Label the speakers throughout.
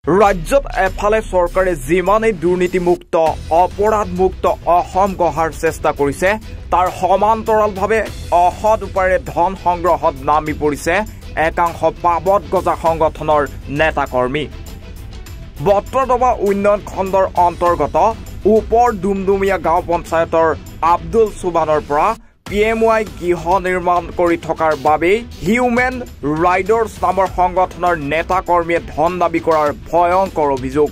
Speaker 1: ৰাজ্যত এফালে চৰকাৰে যিমানেই দুৰ্নীতিমুক্ত অপৰাধমুক্ত অসম গঢ়াৰ চেষ্টা কৰিছে তাৰ সমান্তৰালভাৱে অসৎ উপায়েৰে ধন সংগ্ৰহত নামি পৰিছে একাংশ পাবত গজা সংগঠনৰ নেতাকৰ্মী। বত্ৰদবা উন্নয়ন খণ্ডৰ অন্তৰ্গত ওপৰ ডুমডুমীয়া গাঁও পঞ্চায়তৰ আব্দুল সুবানৰ পৰা PMY গৃহ নিৰ্মাণ কৰি থকাৰ বাবেই হিউমেন ৰাইডাৰ্ছ নামৰ সংগঠনৰ নেতাকৰ্মীয়ে ধন দাবী কৰাৰ ভয়ংকৰ অভিযোগ।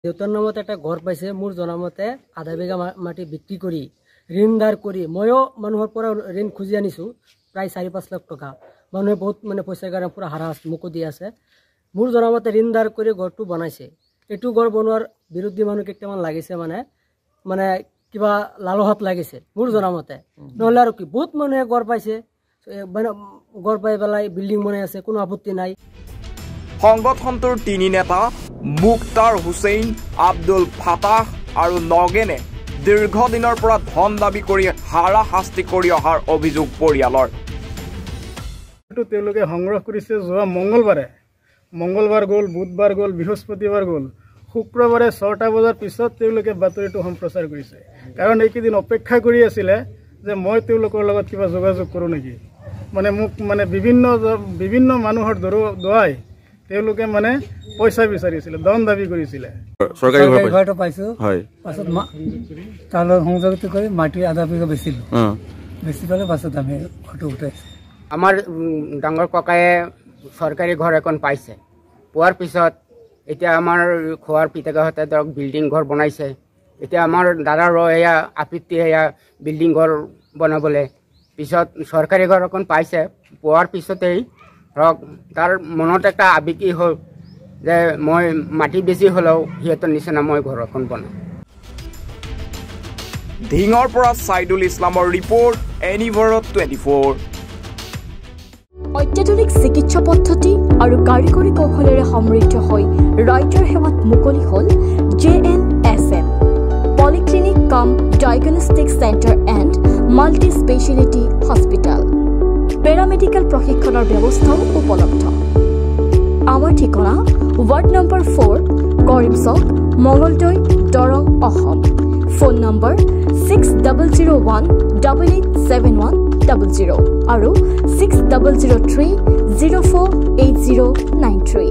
Speaker 2: দেউতাৰ নামত এটা ঘৰ পাইছে, মোৰ জনামতে আধা বিঘা মাটি বিক্ৰী কৰি ঋণদাৰ কৰি ময়ো মানুহৰ পৰা ঋণ খুজি আনিছোঁ প্ৰায় 4-5 লাখ টকা। মানুহে বহুত পইচাৰ কাৰণে পুৰা হাৰা মোকো দি আছে। মোৰ জনামতে ঋণদাৰ কৰি ঘৰটো বনাইছে। এইটো ঘৰ বনোৱাৰ বিৰুদ্ধে মানুহ কেইটামান লাগিছে মানে কিবা লালহাত লাগিছে মোৰ জনামতে, নহ'লে আৰু কি বহুত মানুহে ঘৰ পাইছে, ঘৰ পাই পেলাই বিল্ডিং বনাই আছে, কোনো আপত্তি নাই।
Speaker 1: সংগঠনটোৰ 3 নেতা মুক্তাৰ হুছেইন, আব্দুল ফাতাহ আৰু নগেনে দীৰ্ঘদিনৰ পৰা ধন দাবী কৰি হাৰাশাস্তি কৰি অহাৰ অভিযোগ পৰিয়ালৰ।
Speaker 3: তেওঁলোকে সংগ্ৰহ কৰিছে যোৱা মংগলবাৰ গ'ল, বুধবাৰ গ'ল, বৃহস্পতিবাৰ গ'ল, শুক্ৰবাৰে 6টা বজাৰ পিছত তেওঁলোকে বাতৰিটো সম্প্ৰচাৰ কৰিছে। কাৰণ এইকেইদিন অপেক্ষা কৰি আছিলে যে মই তেওঁলোকৰ লগত কিবা যোগাযোগ কৰোঁ নেকি। মোক বিভিন্ন মানুহৰ দোৱাই তেওঁলোকে পইচা বিচাৰিছিলে, ধন দাবী কৰিছিলে।
Speaker 4: চৰকাৰী ঘৰটো পাইছোঁ, পাছত তাৰ লগত সংযোগ কৰি মাটি আধা বিঘা বেচিলোঁ, বেচি পেলাই পাছত আমি ঘৰটো উঠাইছোঁ।
Speaker 5: আমাৰ ডাঙৰ ককায়ে চৰকাৰী ঘৰ এখন পাইছে, পোৱাৰ পিছত এতিয়া আমাৰ খোৱাৰ পিতাকাহঁতে ধৰক বিল্ডিং ঘৰ বনাইছে। এতিয়া আমাৰ দাদাৰো এয়া আপত্তি এয়া বিল্ডিং ঘৰ বনাবলৈ। পিছত চৰকাৰী ঘৰ এখন পাইছে, পোৱাৰ পিছতেই ধৰক তাৰ মনত এটা আবেগী হ'ল যে মই মাটি বেছি হ'লেও সিহঁতৰ নিচিনা মই ঘৰ এখন বনাম।
Speaker 1: ধিঙৰ পৰা ছাইদুল ইছলামৰ ৰিপৰ্ট, এনিভাৰত 24।
Speaker 6: অত্যাধুনিক চিকিৎসা পদ্ধতি আৰু কাৰিকৰী কৌশলেৰে সমৃদ্ধ হৈ ৰাইজৰ সেৱাত মুকলি হ'ল JNSM পলিক্লিনিক কাম diagnostic centre and multi speciality hospital. Paramedical প্ৰশিক্ষণৰ ব্যৱস্থাও উপলব্ধ। আমাৰ ঠিকনা ৱাৰ্ড নম্বৰ 4, কৰিম চক, মঙলদৈ, দৰং, অসম। ফোন নম্বৰ 6001887100 আৰু 6003048093।